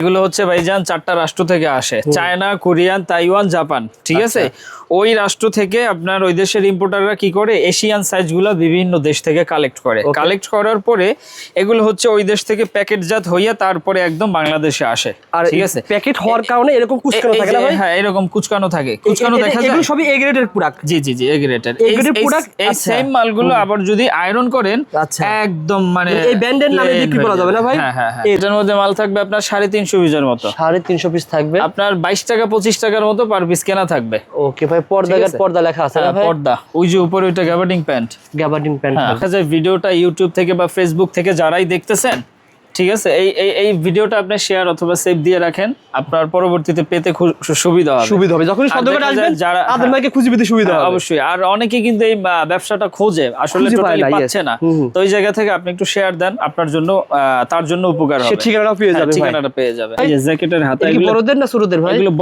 এগুলো হচ্ছে ভাইজান 4টা রাষ্ট্র থেকে আসে, চায়না, কোরিয়ান, তাইওয়ান, জাপান, ঠিক আছে। ওই রাষ্ট্র থেকে আপনার ওই দেশের ইম্পোর্টাররা কি করে, এশিয়ান সাইজগুলো বিভিন্ন দেশ থেকে কালেক্ট করে। কালেক্ট করার পরে এগুলো হচ্ছে ওই দেশ থেকে প্যাকেটজাত হইয়া তারপরে একদম বাংলাদেশে আসে, ঠিক আছে। প্যাকেট হওয়ার কারণে এরকম কুচকানো থাকে না ভাই? হ্যাঁ, এরকম কুচকানো থাকে, কুচকানো দেখা যায়। এগুলো সবই এ গ্রেডের প্রোডাক্ট। জি জি জি, এ গ্রেডের প্রোডাক্ট। এই সেম মালগুলো আবার যদি আয়রন করেন একদম মানে এই ব্র্যান্ডের নামে বিক্রি করা যাবে না ভাই? হ্যাঁ হ্যাঁ হ্যাঁ। এটার মধ্যে মাল থাকবে আপনার 350 পিসের মতো। 350 পিস থাকবে আপনার 22 টাকা 25 টাকার মতো পার পিস কেনা থাকবে। ওকে ভাই, পর্দা লেখা আছে না ভাই? পর্দা, ওই যে উপরে ওইটা গ্যাবার্ডিং প্যান্ট। দেখা যায় ভিডিওটা ইউটিউব থেকে বা ফেসবুক থেকে যারাই দেখতেছেন, ঠিক আছে, এই ভিডিওটা আপনি শেয়ার অথবা সেভ দিয়ে রাখেন, আপনার পরবর্তীতে পেতে সুবিধা হবে। যখন সদরঘাট আসবেন যারা আদম ভাইকে খুঁজে পেতে সুবিধা হবে অবশ্যই। আর অনেকে কিন্তু এই ব্যবসাটা খোঁজে, আসলে টোটালি পাচ্ছে না, তো ওই জায়গা থেকে আপনি একটু শেয়ার দেন, আপনার জন্য তার জন্য উপকার হবে। ঠিকানাটা পেয়ে যাবে। এই যে জ্যাকেটের হাতা, এগুলো বড়দের না ছোটদের ভাই? এগুলো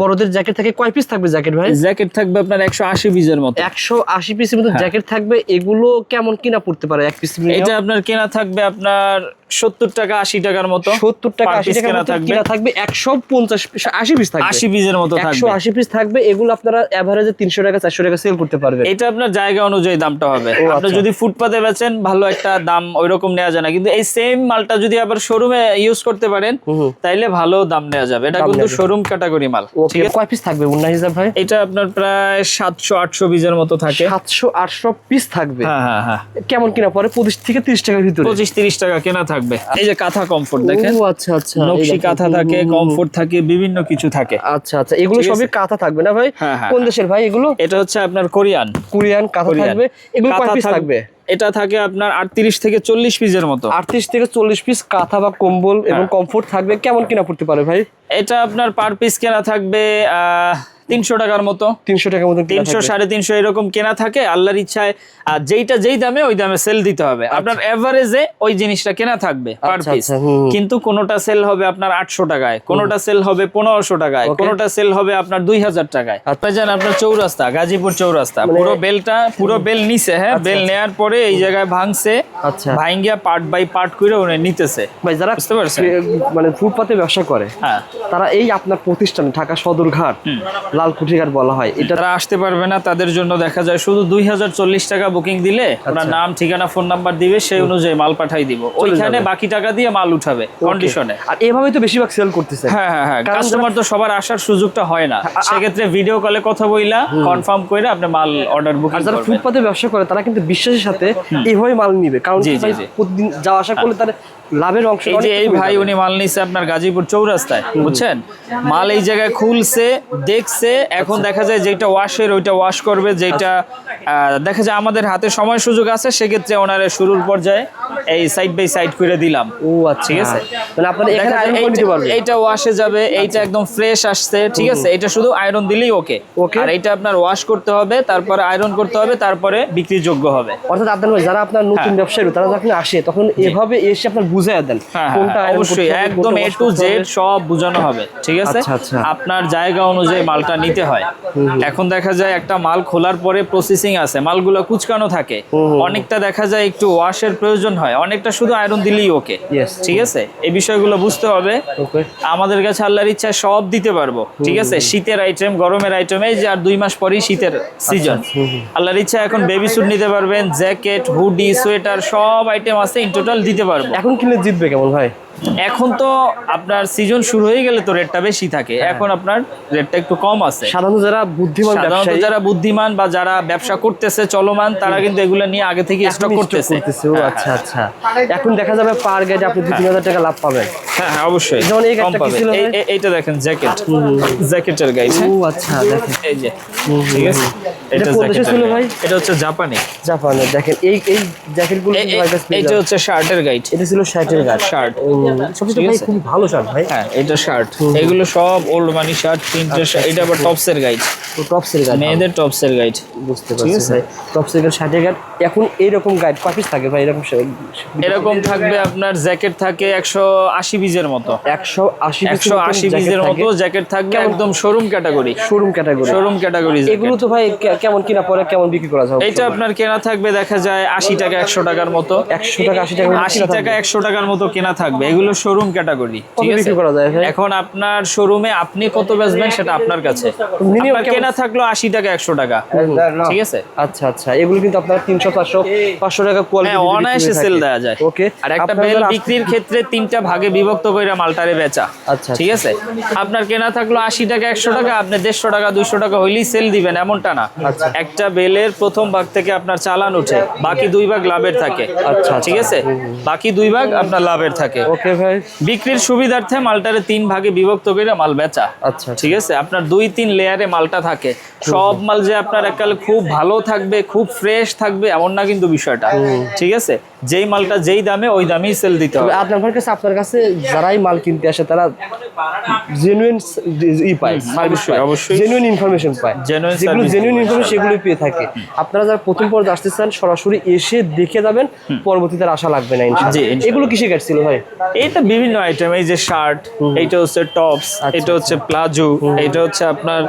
বড়দের জ্যাকেট থেকে কয় পিস থাকবে জ্যাকেট ভাই? জ্যাকেট থাকবে আপনার 180 পিসের মতো। 180 পিসের মতো জ্যাকেট থাকবে। এগুলো কেমন কিনা পড়তে পারে এক পিস? এটা আপনার কেনা থাকবে আপনার 70 টাকা 80 টাকার মতো। 70 টাকা 80 টাকা কিনা থাকবে। 150 80 পিস থাকবে, 80 পিসের মতো থাকবে। 180 পিস থাকবে। এগুলো আপনারা এভারেজে 300 টাকা 400 টাকা সেল করতে পারবেন। এটা আপনার জায়গা অনুযায়ী দামটা হবে। আপনি যদি ফুটপাতে বেচেন ভালো একটা দাম ওইরকম নেওয়া যায় না, কিন্তু এই সেম মালটা যদি আবার শোরুমে ইউজ করতে পারেন তাইলে ভালো দাম নেওয়া যাবে। এটা কিন্তু শোরুম ক্যাটাগরি মাল। ঠিক আছে, কয় পিস থাকবে মুন্না হিসাব ভাই? এটা আপনার প্রায় 700 800 পিসের মতো থাকে। 700 800 পিস থাকবে। হ্যাঁ হ্যাঁ। কেমন কিনা পরে? 25 থেকে 30 টাকার ভিতরে। 25 30 টাকা কেনা থাকবে। এই যে কাঁথা কমফোর্ট দেখেন। ও আচ্ছা আচ্ছা, নকশি কাঁথা থাকে, কমফোর্ট থাকে, বিভিন্ন কিছু থাকে। আচ্ছা আচ্ছা, এগুলো সবই কাঁথা থাকবে না ভাই? কোন দেশের ভাই এগুলো? এটা হচ্ছে আপনার কোরিয়ান কাঁথা থাকবে। এগুলো কয় পিস থাকবে? এটা থাকে আপনার 38 থেকে 40 পিসের মতো। 38 থেকে 40 পিস কাঁথা বা কম্বল এবং কমফোর্ট থাকবে। কেমন কিনা পড়তে পারে ভাই? এটা আপনার পার পিস কেনা থাকবে 300 টাকার মতো। 300 টাকার মতো, 300 350 এরকম কেনা থাকে। আল্লাহর ইচ্ছায় যেই দামে ওই দামে সেল দিতে হবে। আপনার এভারেজে ওই জিনিসটা কেনা থাকবে পার পিস, কিন্তু কোনোটা সেল হবে আপনার 800 টাকায়, কোনোটা সেল হবে 1500 টাকায়, কোনোটা সেল হবে আপনার 2000 টাকায়। আপনি জানেন আপনার চৌরাস্তা, গাজীপুর চৌরাস্তা, পুরো বেল নিছে। হ্যাঁ, বেল নেয়ার পরে এই জায়গায় ভাঙছে, ভাঙ্গিয়া পার্ট বাই পার্ট করে ওনে নিতেছে। ভাই যারা বুঝতে পারছেন, মানে ফুটপাতে ব্যবসা করে, তারা এই আপনার প্রতিষ্ঠান ঢাকা সদরঘাট লালকুঠিঘাট বলা হয়, এটা তারা আসতে পারবে না। তাদের জন্য দেখা যায় শুধু 2040 টাকা বুকিং দিলে ওনার নাম, ঠিকানা, ফোন নাম্বার দিবে, সেই অনুযায়ী মাল পাঠাই দিব। ওইখানে বাকি টাকা দিয়ে মাল উঠাবে কন্ডিশনে। আর এভাবেই তো বেশিরভাগ সেল করতেছে। হ্যাঁ হ্যাঁ হ্যাঁ, কাস্টমার তো সবার আসার সুযোগটা হয় না, সেক্ষেত্রে ভিডিও কলে কথা বইলা কনফার্ম করে আপনি মাল অর্ডার বুকিং করবেন। যারা ফুটপাতে ব্যবসা করে তারা কিন্তু বিশ্বাসের সাথে এইভাবে মাল নিবে, কারণ প্রতিদিন যাওয়া আসা করলে তার লাভের অংশ। এই ভাই উনি মাল নিছে আপনার গাজীপুর চৌরাস্তায়, বুঝছেন, মাল এই জায়গায় খুলছে, দেখছে, এখন দেখা যায় যেটা ওয়াশের ওইটা ওয়াশ করবে, যেটা দেখা যায় আমাদের হাতে সময় সুযোগ আছে, সেক্ষেত্রে ওনারা শুরুর পর্যায়ে এই সাইড বাই সাইড করে দিলাম। ও আচ্ছা, ঠিক আছে, মানে আপনারা এখানে আয়রন করে নিতে পারবেন। এইটা ওয়াশে যাবে, এইটা একদম ফ্রেশ আসছে, ঠিক আছে, এটা শুধু আয়রন দিলেই ওকে। আর এইটা আপনার ওয়াশ করতে হবে, তারপরে আয়রন করতে হবে, তারপরে বিক্রিযোগ্য হবে। অর্থাৎ আপনার যারা আপনার নতুন ব্যবসায়ী তারা যখন আসে তখন এভাবে এসে আপনার বুঝাইয়া দেন কোনটা অবশ্যই একদম A to Z সব বোঝানো হবে, ঠিক আছে। আপনার জায়গা অনুযায়ী মালটা নিতে হয়। এখন দেখা যায় একটা মাল খোলার পরে প্রসেসিং আছে, মালগুলো কুচকানো থাকে, অনেকটা দেখা যায় একটু ওয়াশের প্রয়োজন হয়, অনেকটা শুধু আয়রন দিলেই ওকে, ঠিক আছে। এই বিষয়গুলো বুঝতে হবে। আমাদের কাছে আল্লাহর ইচ্ছা সব দিতে পারবো, ঠিক আছে। শীতের আইটেম, গরমের আইটেম, এই যে আর 2 মাস পরেই শীতের সিজন, আল্লাহর ইচ্ছা এখন বেবি স্যুট নিতে পারবেন, জ্যাকেট, হুডি, সোয়েটার, সব আইটেম আছে, ইন টোটাল দিতে পারবো। এখন কিনলে জিতবে কেমন ভাই? এখন তো আপনার সিজন শুরু হয়ে গেলে তো রেটটা বেশি থাকে, এখন আপনার রেটটা একটু কম আছে। সাধারণত যারা বুদ্ধিমান বা যারা ব্যবসা করতেছে চলমান, তারা কিন্তু এগুলো নিয়ে আগে থেকে স্টক করতেছে। আচ্ছা আচ্ছা, এখন দেখা যাবে পার গাইডে আপনি 2-3 হাজার টাকা লাভ পাবেন। হ্যাঁ হ্যাঁ, অবশ্যই কম পাবেন। এইটা দেখেন জ্যাকেটের গাইড। ও আচ্ছা, দেখেন এই যে, ঠিক আছে, এটা জ্যাকেট ছিল ভাই, এটা হচ্ছে জাপানে দেখেন। এই জ্যাকেটগুলো এটা হচ্ছে শার্টের গাইড, এটা ছিল শার্টের গাইড, শার্ট সবচেয়ে ভাই খুব ভালো শার্ট ভাই। হ্যাঁ, এটা শার্ট, এগুলো সব ওল্ড মানি শার্ট, প্রিন্টের। এটা আবার টপসের গাইড, মেয়েদের টপসের গাইড। বুঝতে পারছি ভাই, টপসের গাইড, শার্টের গাইড। এখন এইরকম গাইড কয় পিস থাকে ভাই? এরকম থাকবে আপনার জ্যাকেট থাকে 180 পিসের মতো, 180 পিসের মতো জ্যাকেট থাকবে, একদম শোরুম ক্যাটাগরি। এগুলো তো ভাই কেমন কিনা পরে কেমন বিক্রি করা যাবে? এটা আপনার কেনা থাকবে দেখা যায় 80 টাকা 100 টাকার মতো, 100 টাকা 80 টাকা 100 টাকার মতো কেনা থাকবে। এগুলো শোরুম ক্যাটাগরি, ঠিক আছে। এখন আপনার শোরুমে আপনি কত বেচবেন সেটা আপনার কাছে, আপনার কেনা থাকলো 80 টাকা 100 টাকা, ঠিক আছে। আচ্ছা আচ্ছা, এগুলো কিন্তু আপনার 300 500 টাকা কোয়ালিটি অনায়াসে সেল দেওয়া যায়। ওকে, আর একটা বেল বিক্রির ক্ষেত্রে 3টা ভাগে বিভক্ত করে মালটারে বেচা, আচ্ছা ঠিক আছে। আপনার কেনা থাকলো 80 টাকা 100 টাকা, আপনি 150 টাকা 200 টাকা হইলেই সেল দিবেন এমনটা না। একটা বেলের প্রথম ভাগ থেকে আপনার চালান উঠে, বাকি 2 ভাগ লাভের থাকে, আচ্ছা ঠিক আছে। বাকি 2 ভাগ আপনার লাভের থাকে। ওকে ভাই, বিক্রির সুবিধার্থে মালটারে 3 ভাগে বিভক্ত করে মাল বেচা, আচ্ছা ঠিক আছে। আপনার 2-3 লেয়ারে মালটা থাকে। সব মাল যে আপনার এককালে খুব ভালো থাকবে, খুব ফ্রেশ থাকবে এমন না কিন্তু বিষয়টা, ঠিক আছে। যেই মালটা যেই দামে ওই দামেই সেল দিতে হবে। আপনার কাছে যারাই মাল কিনতে আসে তারা জেনুইন পায়, অবশ্যই জেনুইন ইনফরমেশন পায়, যেগুলো জেনুইন ইনফরমেশন সেগুলো পেয়ে থাকে। আপনারা যারা প্রথম পর্যায়ে আসতে চান সরাসরি এসে দেখে যাবেন, পরবর্তীতে আশা লাগবে না ইনশাআল্লাহ। এগুলো কিসে কাট ছিল ভাই? এইটা বিভিন্ন আইটেম, এই যে শার্ট, এইটা হচ্ছে টপস, এটা হচ্ছে প্লাজো, এটা হচ্ছে আপনার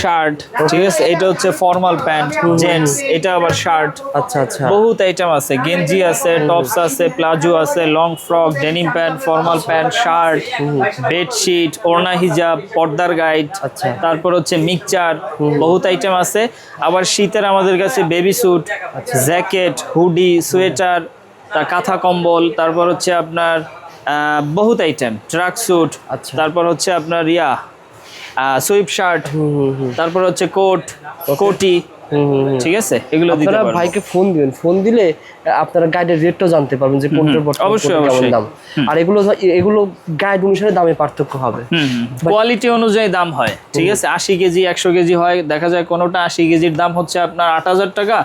শার্ট, ঠিক আছে। এটা হচ্ছে ফর্মাল প্যান্ট জেন্টস, এটা আবার শার্ট। আচ্ছা আচ্ছা, বহুত আইটেম আছে, গেঞ্জি আছে, টপস আছে, প্লাজো আছে, long frock, denim pant, formal pant, shirt, bedsheet, ওড়না হিজাব, পর্দার গাইড, তারপর হচ্ছে মিক্সচার, বহুত আইটেম আছে। আবার শীতের আমাদের কাছে baby sweet, jacket, hoodie, sweater, তার কাঁথা কম্বল, তারপর হচ্ছে আপনার বহুত আইটেম, ট্রাক স্যুট, তারপর হচ্ছে আপনার সুইপ শার্ট, তারপর হচ্ছে কোট, কোটি, ঠিক আছে। এগুলো দিতে পারবেন। ভাইকে ফোন দিবেন, ফোন দিলে আপনারা গাইডের রেটটাও জানতে পারবেন যে কোনটার অবশ্যই দাম। আর এগুলো গাইড অনুসারে দামে পার্থক্য হবে, কোয়ালিটি অনুযায়ী দাম হয়, ঠিক আছে। 80 কেজি 100 কেজি হয়, দেখা যায় কোনোটা 80 কেজির দাম হচ্ছে আপনার 8000 টাকা,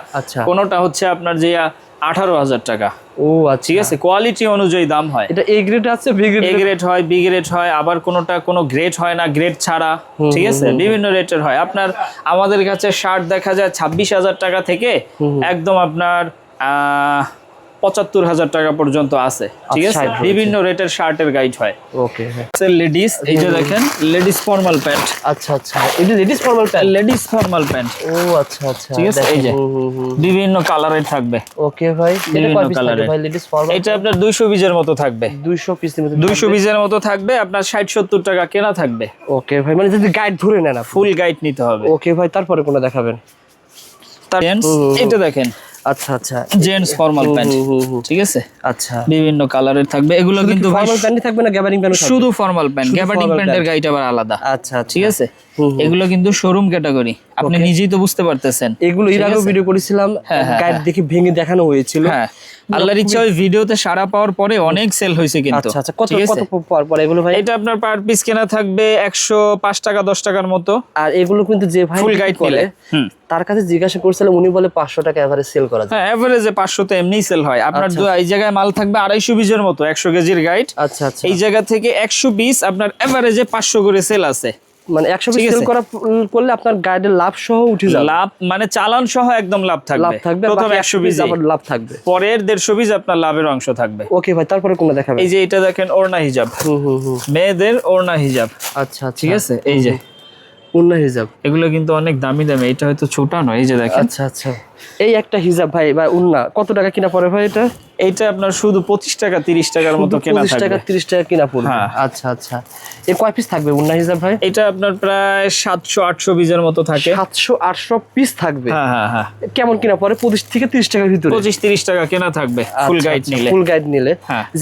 কোনোটা হচ্ছে আপনার যে 18,000 টাকা। ও আচ্ছা, ঠিক আছে, কোয়ালিটি অনুযায়ী দাম হয়। এটা এ গ্রেড আছে, বি গ্রেড, এ গ্রেড হয়, বি গ্রেড হয়, আবার কোনোটা কোনো গ্রেড হয় না, গ্রেড ছাড়া, ঠিক আছে। বিভিন্ন রেটের হয়। আপনার আমাদের কাছে শার্ট দেখা যায় 26,000 টাকা থেকে একদম আপনার 75,000 টাকা পর্যন্ত আছে, ঠিক আছে। বিভিন্ন রেটের শার্টের গাইড হয়। ওকে, লেডিস, এই যে দেখেন লেডিস ফর্মাল প্যান্ট। আচ্ছা আচ্ছা, এটা ladies formal pant, ladies formal pant. ও আচ্ছা আচ্ছা, ঠিক আছে। এই যে বিভিন্ন কালারের থাকবে। ওকে ভাই, এটা কয় পিস থাকবে ভাই লেডিস ফর্মাল? এটা আপনার 200 পিসের মতো থাকবে। 200 পিসের মতো, 200 পিসের মতো থাকবে। আপনার 60-70 টাকা কেনা থাকবে। ওকে ভাই, মানে যদি গাইড ধরে নেন, ফুল গাইড নিতে হবে। ওকে ভাই, তারপরে কোনটা দেখাবেন? এটা দেখেন, আচ্ছা আচ্ছা, জেন্টস ফর্মাল প্যান্ট, ঠিক আছে। আচ্ছা, বিভিন্ন কালারের থাকবে। এগুলো কিন্তু ফর্মাল প্যান্টই থাকবে না, গ্যাবার্ডিং প্যান্ট? শুধু ফর্মাল প্যান্ট, গ্যাবার্ডিং প্যান্টের গাইড আবার আলাদা। আচ্ছা, ঠিক আছে। এগুলো কিন্তু শোরুম ক্যাটাগরি, আপনি নিজেই তো বুঝতে পারতেছেন। এগুলো এর আগেও ভিডিও করেছিলাম, গাইড দেখে ভেঙে দেখানো হয়েছিল। হ্যাঁ, আল্লাহর ইচ্ছা ওই ভিডিওতে সাড়া পাওয়ার পরে অনেক সেল হয়েছে কিন্তু। আচ্ছা আচ্ছা, কত পর এগুলো ভাই? এটা আপনার পার পিস কেনা থাকবে 105 টাকা 10 টাকার মতো। আর এগুলো কিন্তু যে ভাই ফুল গাইড করে, তার কাছে জিজ্ঞাসা করছিলাম, উনি বলে 500 টাকা এভারেজ সেল করা যায়। হ্যাঁ, এভারেজে 500 তো এমনিই সেল হয়। আপনার এই জায়গায় মাল থাকবে 250 পিসের মতো, 100 কেজির গাইড। আচ্ছা আচ্ছা, এই জায়গা থেকে 100 পিস আপনার এভারেজে 500 করে সেল আছে। মানে 100 পিস সেল করলে আপনার গাইডের লাভ সহ উঠে যাবে। লাভ মানে চালান সহ একদম লাভ থাকবে। প্রথম 100 পিস আবার লাভ থাকবে, পরের 150 পিস আপনার লাভের অংশ থাকবে। ওকে ভাই, তারপরে কোনটা দেখাবেন? এই যে এটা দেখেন, ওড়না হিজাব, মেয়েদের ওড়না হিজাব। আচ্ছা, ঠিক আছে। এই যে ওড়না হিজাব, এগুলো কিন্তু অনেক দামি দামি, এটা হয়তো ছোট নয়। এই যে দেখেন, আচ্ছা আচ্ছা, এই একটা হিজাব ভাই বা ওড়না কত টাকা কিনা পড়ে ভাই? এইটা আপনার শুধু 25 টাকা 30 টাকার মতো কেনা থাকবে। 25 টাকা 30 টাকা কিনা পড়বে। আচ্ছা আচ্ছা, এর কয় পিস থাকবে ওড়না হিজাব ভাই? এটা আপনার প্রায় 700-800 পিসের মতো থাকে। 700-800 পিস থাকবে। হ্যাঁ হ্যাঁ হ্যাঁ। কেমন কিনা পড়ে? 25 থেকে 30 টাকার ভিতরে। 25-30 টাকা কেনা থাকবে ফুল গাইড নিলে। ফুল গাইড নিলে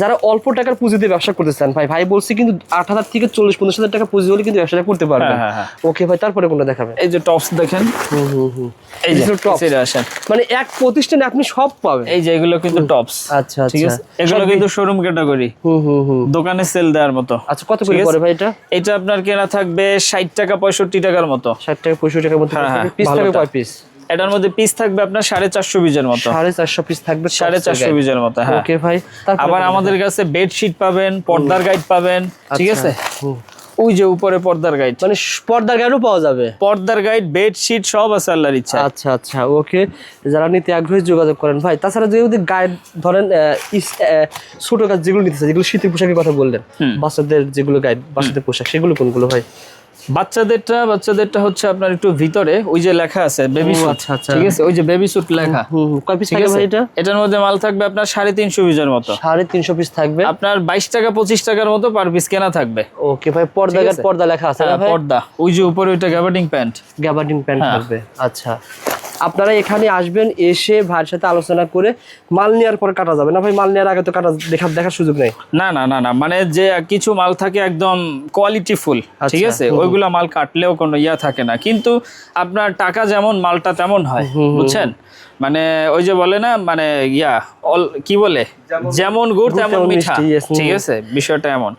যারা অল্প টাকার পুঁজি দিয়ে ব্যবসা করতে চান, ভাই বলছি কিন্তু 8,000 থেকে 40-50,000 টাকা পুঁজি হলে কিন্তু ব্যবসাটা করতে পারবেন। ওকে ভাই, তারপরে কোনটা দেখাবেন? এই যে টপস দেখেন, এই যে টপস, মানে এক প্রতিষ্ঠানে আপনি সব পাবেন। এই যে এগুলো কিন্তু টপস। আচ্ছা ঠিক আছে, এগুলো কিন্তু শোরুম ক্যাটাগরি, দোকানে সেল দেওয়ার মতো। আচ্ছা, কত করে পড়ে ভাই এটা? এটা আপনার কেনা থাকবে 60 টাকা 65 টাকার মতো। 60 টাকা 65 টাকার মতো। পিস থাকবে কয় পিস? এটার মধ্যে পিস থাকবে আপনার 450 পিসের মতো। 450 পিস থাকবে, 450 পিসের মতো। হ্যাঁ, ওকে ভাই। আবার আমাদের কাছে বেডশিট পাবেন, পর্দার গাইড পাবেন, ঠিক আছে। ওই যে উপরে পর্দার গাইড, মানে পর্দার গাইডও পাওয়া যাবে। পর্দার গাইড, বেডশিট সব আছে আল্লাহর ইচ্ছা। আচ্ছা আচ্ছা, ওকে। যারা নিতে আগ্রহী যোগাযোগ করেন ভাই। তাছাড়া যদি গাইড ধরেন ছোট কাজ যেগুলো নিতে চাই, যেগুলো শীতের পোশাকের কথা বললেন, বাচ্চাদের যেগুলো গাইড, বাচ্চাদের পোশাক, সেগুলো কোনগুলো ভাই? বাচ্চাদেরটা হচ্ছে আপনার একটু ভিতরে ওই যে লেখা আছে বেবি স্যুট। আচ্ছা আচ্ছা, ঠিক আছে, ওই যে বেবি স্যুট লেখা। কয় পিস থাকবে ভাই এটা? এটার মধ্যে মাল থাকবে আপনার 350 পিসের মতো। 350 পিস থাকবে আপনার 22 টাকা 25 টাকার মতো পার পিস কেনা থাকবে। ওকে ভাই, পর্দা লেখা আছে না ভাই? পর্দা, ওই যে উপরে ওইটা গ্যাবার্ডিং প্যান্ট থাকবে। আচ্ছা, আপনারা এখানে আসবেন, এসে ভাইয়ের সাথে আলোচনা করে মাল নেওয়ার পর কাটা যাবে না ভাই? মাল নেওয়ার আগে তো কাটা দেখার সুযোগ নেই? না না না না, মানে যে কিছু মাল থাকে একদম কোয়ালিটি ফুল, ঠিক আছে, ওইগুলা মাল কাটলেও কোনো ইয়া থাকে না, কিন্তু আপনার টাকা যেমন মালটা তেমন হয়, বুঝছেন? মানে ওই যে বলে না, মানে কি বলে, যেমন গুড় তেমন মিঠা, ঠিক আছে, বিষয়টা এমন।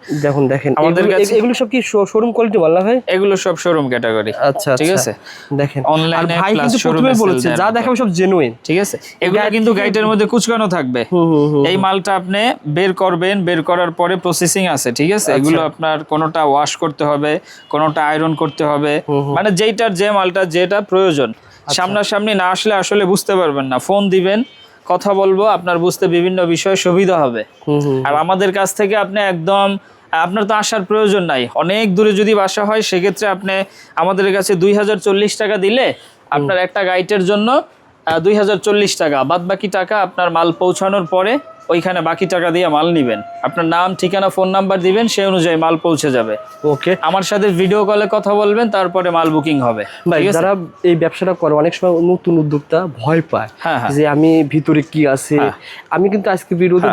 দেখেন আমাদের কাছে এগুলো সব কি শোরুম কোয়ালিটি মাল না ভাই? এগুলো সব শোরুম ক্যাটাগরি। আচ্ছা, ঠিক আছে, দেখেন অনলাইনে ভাই প্লাস কিন্তু প্রথমে বলেছে যা দেখাবো সব জেনুইন, ঠিক আছে। এগুলো কিন্তু গাইডের মধ্যে কুচকানো থাকবে। এই মালটা আপনি বের করবেন, বের করার পরে প্রসেসিং আছে, ঠিক আছে। এগুলো আপনার কোনোটা ওয়াশ করতে হবে, কোনোটা আয়রন করতে হবে, মানে যেইটার যে মালটা যেটা প্রয়োজন। সামনাসামনি না আসলে আসলে বুঝতে পারবেন না, ফোন দিবেন, কথা বলবো, আপনার বুঝতে বিভিন্ন বিষয়ে সুবিধা হবে। আর আমাদের কাছ থেকে আপনি একদম, আপনার তো আসার প্রয়োজন নাই, অনেক দূরে যদি বাসা হয় সেক্ষেত্রে আপনি আমাদের কাছে 2040 টাকা দিলে আপনার একটা গাইডের জন্য 2040 টাকা, বাদ বাকি টাকা আপনার মাল পৌঁছানোর পরে ওইখানে বাকি টাকা দিয়ে মাল নিবেন। আপনার নাম, ঠিকানা, ফোন নাম্বার দিবেন, সেই অনুযায়ী মাল পৌঁছে যাবে। ওকে, আমার সাথে ভিডিও কলে কথা বলবেন, তারপরে মাল বুকিং হবে। ভাই যারা এই ব্যবসাটা করে অনেক সময় নতুন উদ্যোক্তা ভয় পায় যে আমি ভিতরে কি আছে। আমি কিন্তু আজকে ভিডিওতে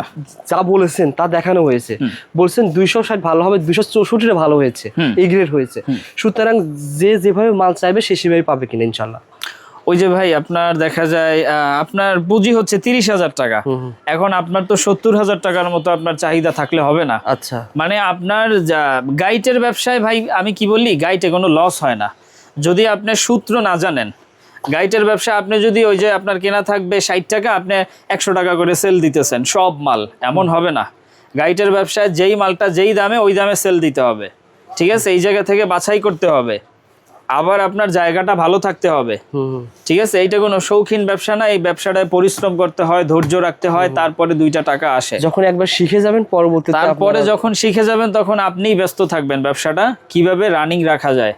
যা বলেছেন তা দেখানো হয়েছে, বলছেন 260 ভালো হবে, 264 ভালো হয়েছে, এই গ্রেড হয়েছে। সুতরাং যে যেভাবে মাল চাইবে সে সেভাবে পাবে কিনা ইনশাল্লাহ। ওই যে ভাই আপনার দেখা যায় আপনার পুঁজি হচ্ছে 30,000 টাকা, এখন আপনার তো 70,000 টাকার মতো আপনার চাহিদা থাকলে হবে না। আচ্ছা, মানে আপনার গাইটের ব্যবসায় ভাই আমি কি বলি, গাইটে কোনো লস হয় না যদি আপনি সূত্র না জানেন। গাইটের ব্যবসা আপনি যদি ওই যে আপনার কেনা থাকবে 60 টাকা, আপনি 100 টাকা করে সেল দিতেছেন সব মাল, এমন হবে না। গাইটের ব্যবসায় যেই মালটা যেই দামে ওই দামে সেল দিতে হবে, ঠিক আছে। এই জায়গা থেকে বাছাই করতে হবে, আবার আপনার জায়গাটা ভালো থাকতে হবে, ঠিক আছে। এইটা কোনো শৌখিন ব্যবসা না, এই ব্যবসাটায় পরিশ্রম করতে হয়, ধৈর্য রাখতে হয়, তারপরে 2টা টাকা আসে। যখন একবার শিখে যাবেন পরবর্তীতে, তারপরে যখন শিখে যাবেন তখন আপনিই ব্যস্ত থাকবেন ব্যবসাটা কিভাবে রানিং রাখা যায়।